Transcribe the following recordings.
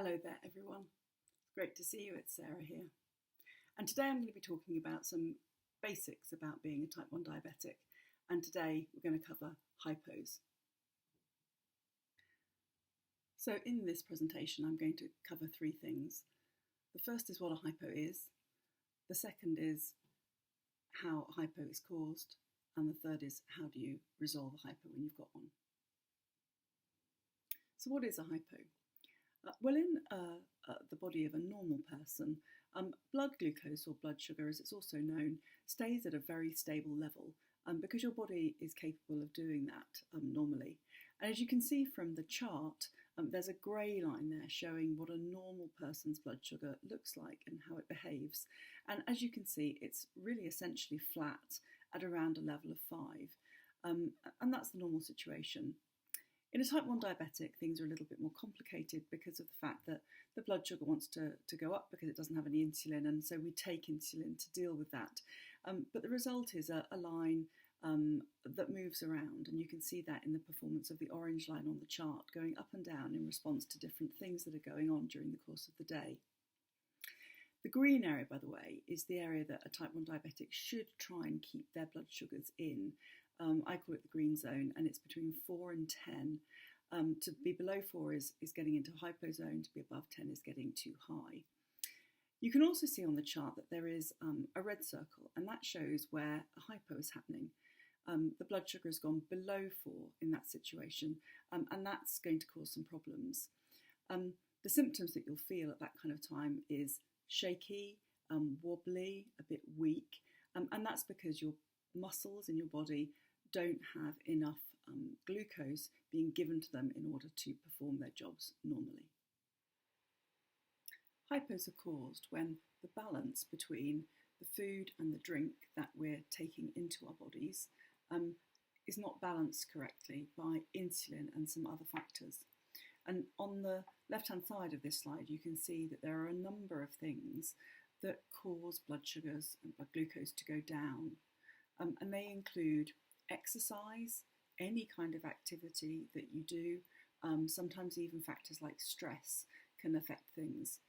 Hello there everyone, it's great to see you, it's Sarah here. And today I'm going to be talking about some basics about being a type 1 diabetic, and today we're going to cover hypos. So in this presentation I'm going to cover three things. The first is what a hypo is, the second is how a hypo is caused, and the third is how do you resolve a hypo when you've got one. So what is a hypo? Well, in the body of a normal person, blood glucose, or blood sugar as it's also known, stays at a very stable level because your body is capable of doing that normally. And as you can see from the chart, there's a grey line there showing what a normal person's blood sugar looks like and how it behaves. And as you can see, it's really essentially flat at around a level of 5. And that's the normal situation. In a type 1 diabetic, things are a little bit more complicated because of the fact that the blood sugar wants to go up because it doesn't have any insulin, and so we take insulin to deal with that. But the result is a line that moves around, and you can see that in the performance of the orange line on the chart, going up and down in response to different things that are going on during the course of the day. The green area, by the way, is the area that a type 1 diabetic should try and keep their blood sugars in. I call it the green zone, and it's between 4 and 10. To be below 4 is getting into hypo zone, to be above 10 is getting too high. You can also see on the chart that there is a red circle, and that shows where a hypo is happening. The blood sugar has gone below 4 in that situation, and that's going to cause some problems. The symptoms that you'll feel at that kind of time is shaky, wobbly, a bit weak, and that's because your muscles in your body don't have enough glucose being given to them in order to perform their jobs normally. Hypos are caused when the balance between the food and the drink that we're taking into our bodies is not balanced correctly by insulin and some other factors. And on the left-hand side of this slide, you can see that there are a number of things that cause blood sugars and blood glucose to go down. And they include exercise, any kind of activity that you do, sometimes even factors like stress can affect things.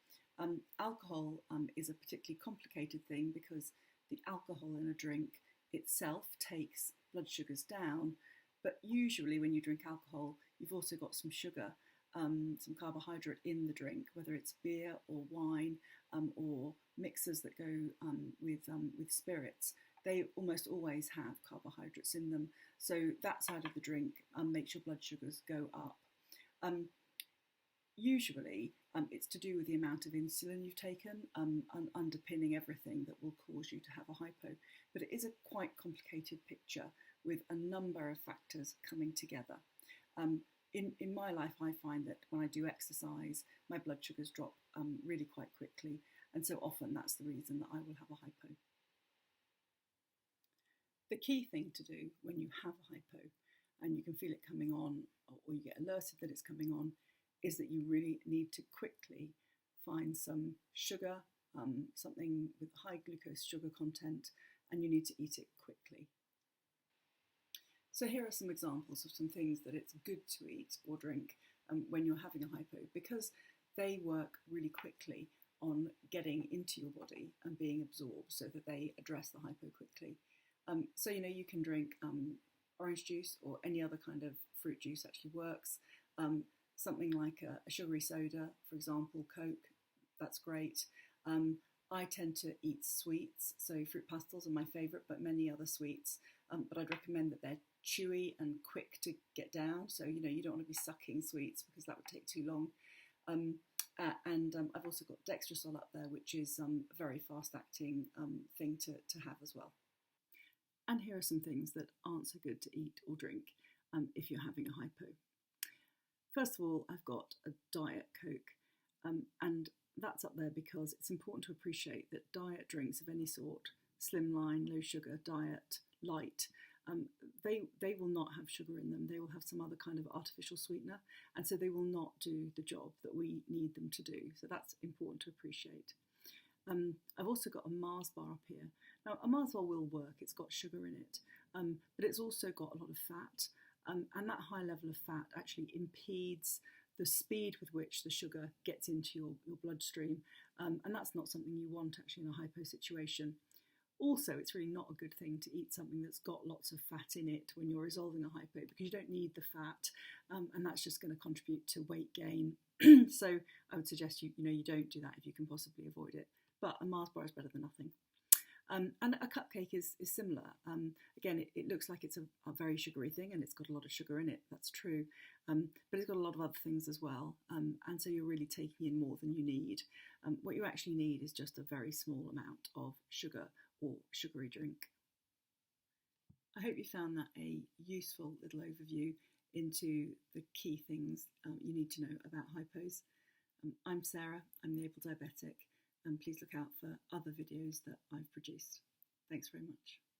Alcohol is a particularly complicated thing because the alcohol in a drink itself takes blood sugars down, but usually when you drink alcohol, you've also got some sugar, some carbohydrate in the drink, whether it's beer or wine or mixers that go with spirits. They almost always have carbohydrates in them, so that side of the drink makes your blood sugars go up. Usually it's to do with the amount of insulin you've taken and underpinning everything that will cause you to have a hypo, but it is a quite complicated picture with a number of factors coming together. In my life, I find that when I do exercise, my blood sugars drop really quite quickly, and so often that's the reason that I will have a hypo. The key thing to do when you have a hypo and you can feel it coming on, or you get alerted that it's coming on, is that you really need to quickly find some sugar, something with high glucose sugar content, and you need to eat it quickly. So here are some examples of some things that it's good to eat or drink when you're having a hypo, because they work really quickly on getting into your body and being absorbed so that they address the hypo quickly. So, you can drink orange juice, or any other kind of fruit juice actually works. Something like a sugary soda, for example, Coke, that's great. I tend to eat sweets, so fruit pastels are my favourite, but many other sweets. But I'd recommend that they're chewy and quick to get down, so you don't want to be sucking sweets because that would take too long. I've also got dextrosol up there, which is a very fast-acting thing to have as well. And here are some things that aren't so good to eat or drink if you're having a hypo. First of all, I've got a Diet Coke, and that's up there because it's important to appreciate that diet drinks of any sort, slimline, low sugar, diet, light, they will not have sugar in them. They will have some other kind of artificial sweetener, and so they will not do the job that we need them to do. So that's important to appreciate. I've also got a Mars bar up here. Now, a Mars bar will work, it's got sugar in it, but it's also got a lot of fat, and that high level of fat actually impedes the speed with which the sugar gets into your bloodstream, and that's not something you want actually in a hypo situation. Also, it's really not a good thing to eat something that's got lots of fat in it when you're resolving a hypo, because you don't need the fat, and that's just going to contribute to weight gain. So I would suggest you don't do that if you can possibly avoid it. But a Mars bar is better than nothing. And a cupcake is similar. Again, it looks like it's a very sugary thing, and it's got a lot of sugar in it, that's true. But it's got a lot of other things as well, and so you're really taking in more than you need. What you actually need is just a very small amount of sugar or sugary drink. I hope you found that a useful little overview into the key things you need to know about hypos. I'm Sarah, I'm the Able Diabetic, and please look out for other videos that I've produced. Thanks very much.